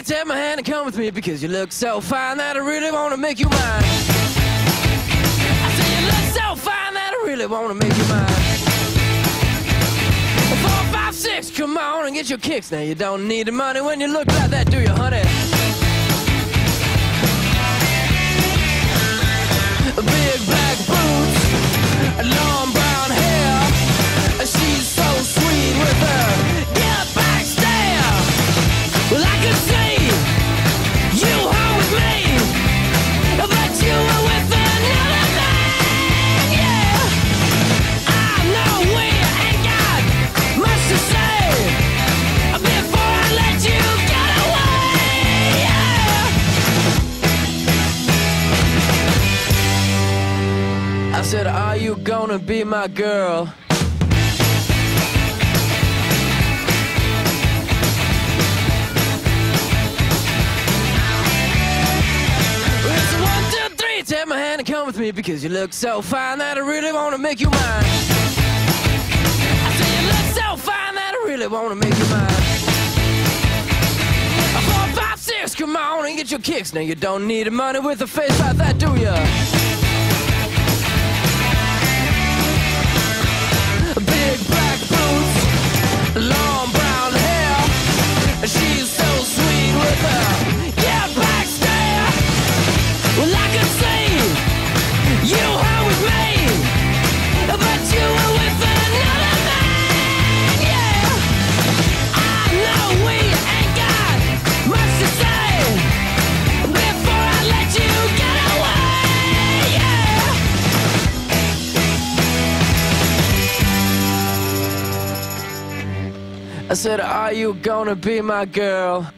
Take my hand and come with me because you look so fine that I really want to make you mine. I say you look so fine that I really want to make you mine. 4, 5, 6, come on and get your kicks. Now you don't need the money when you look like that, do you, honey? Big black boots, long brown hair. She's so sweet with her get back stare. Well, I can see you home with me, but you were with another man, yeah. I know we ain't got much to say before I let you get away, yeah. I said, are you gonna be my girl? Take my hand and come with me because you look so fine that I really want to make you mine. I say you look so fine that I really want to make you mine. 4, 5, 6, come on and get your kicks. Now you don't need the money with a face like that, do ya? Big black boots, long brown hair. She's so sweet with her get back stare. Well, I can see you home with me, but you were with another man, yeah. I know we ain't got much to say before I let you get away, yeah. I said, are you gonna be my girl?